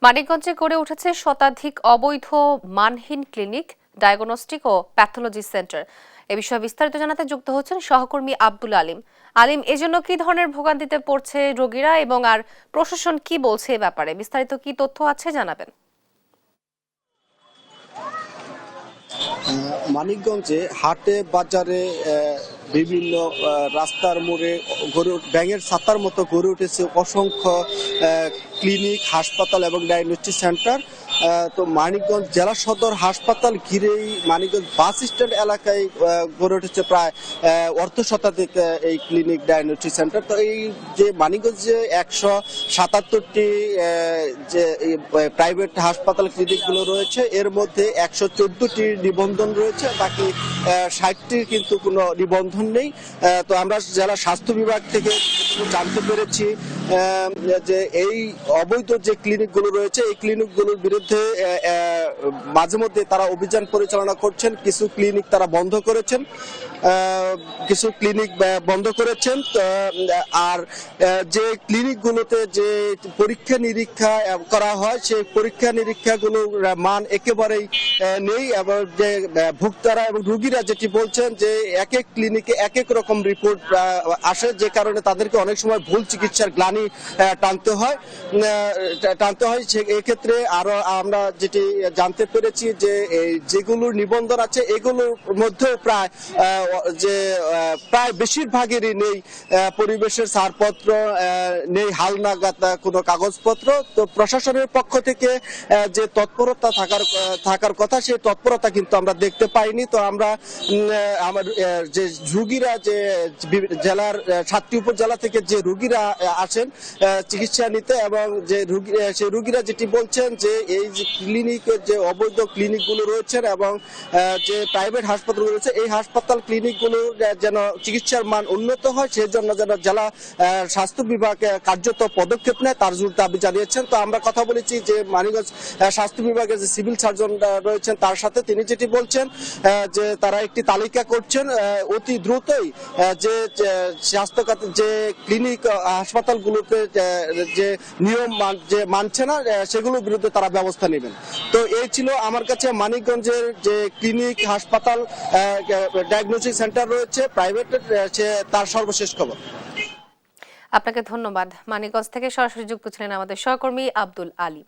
মানিকগঞ্জে গড়ে উঠেছে শতাধিক অবৈধ মানহীন ক্লিনিক, ডায়াগনস্টিক ও প্যাথোলজি সেন্টার। এ বিষয়ে বিস্তারিত জানাতে যুক্ত হচ্ছেন সহকর্মী আব্দুল আলিম। আলিম, এজন্য কি ধরনের ভোগান্তিতে পড়ছে রোগীরা এবং আর প্রশাসন কি বলছে এ ব্যাপারে বিস্তারিত কি তথ্য আছে জানাবেন? মানিকগঞ্জে হাটে বাজারে বিভিন্ন রাস্তার মোড়ে ব্যাঙের ছাতার মতো গড়ে উঠেছে অসংখ্য ক্লিনিক, হাসপাতাল এবং ডায়াগনস্টিক সেন্টার। তো মানিকগঞ্জ জেলা সদর হাসপাতাল ঘিরেই মানিকগঞ্জ বাস স্ট্যান্ড এলাকায় গড়ে উঠেছে প্রায় অর্ধশতাধিক এই ক্লিনিক, ডায়াগনস্টিক সেন্টার। তো এই যে মানিকগঞ্জে 177টি যে প্রাইভেট হাসপাতাল ক্লিনিকগুলো রয়েছে, এর মধ্যে 114টি নিবন্ধন রয়েছে, বাকি 60টির কিন্তু কোনো নিবন্ধন নেই। তো আমরা জেলা স্বাস্থ্য বিভাগ থেকে জানতে পেরেছি যে এই অবৈধ যে ক্লিনিকগুলো রয়েছে, এই ক্লিনিকগুলোর বিরুদ্ধে মাঝে মধ্যে তারা অভিযান পরিচালনা করছেন। কিছু ক্লিনিক তারা বন্ধ করেছেন, আর যে ক্লিনিকগুলোতে যে পরীক্ষা নিরীক্ষা করা হয়, সেই পরীক্ষা নিরীক্ষাগুলোর মান একেবারেই নেই। এবং যে ভোক্তারা এবং রোগীরা যেটি বলছেন যে এক এক ক্লিনিকে এক এক রকম রিপোর্ট আসে, যে কারণে তাদেরকে অনেক সময় ভুল চিকিৎসার গ্লানি টানতে হয়। এক্ষেত্রে আরো আমরা যেটি জানতে পেরেছি যে যেগুলোর নিবন্ধন আছে এগুলোর মধ্যেও প্রায় বেশিরভাগেরই নেই পরিবেশের ছাড়পত্র, নেই হালনাগাদ কোনো কাগজপত্র। তো প্রশাসনের পক্ষ থেকে যে তৎপরতা থাকার কথা, সেই তৎপরতা কিন্তু আমরা দেখতে পাইনি। তো আমরা আমার যে রোগীরা, যে জেলার 7টি উপজেলা থেকে যে রোগীরা আসেন চিকিৎসা নিতে, এবং যে সেই রোগীরা যেটি বলছেন যে এই যে ক্লিনিকের যে অবৈধ ক্লিনিকগুলো রয়েছেন এবং যে প্রাইভেট হাসপাতালগুলো রয়েছে, এই হাসপাতাল ক্লিনিকগুলো যেন চিকিৎসার মান উন্নত হয়, সেই জন্য যেন জেলা স্বাস্থ্য বিভাগ কার্যত পদক্ষেপ নেয়, তার জোর দাবি জানিয়েছেন। তো আমরা কথা বলেছি যে মানিকগঞ্জ স্বাস্থ্য বিভাগের যে সিভিল সার্জন রয়েছেন তার সাথে, তিনি যেটি বলছেন যে তারা একটি তালিকা করছেন অতি দ্রুতই, যে স্বাস্থ্য খাতে যে ক্লিনিক হাসপাতালগুলোতে যে নিয়ম মানছে না, সেগুলোর বিরুদ্ধে তারা ব্যবস্থা নেবেন। তো এই ছিল আমার কাছে মানিকগঞ্জের যে ক্লিনিক, হাসপাতাল, ডায়াগনস্টিক সেন্টার রয়েছে প্রাইভেটের, তার সর্বশেষ খবর। আপনাকে ধন্যবাদ। মানিকগঞ্জ থেকে সরাসরি যুক্ত ছিলেন আমাদের সহকর্মী আব্দুল আলিম।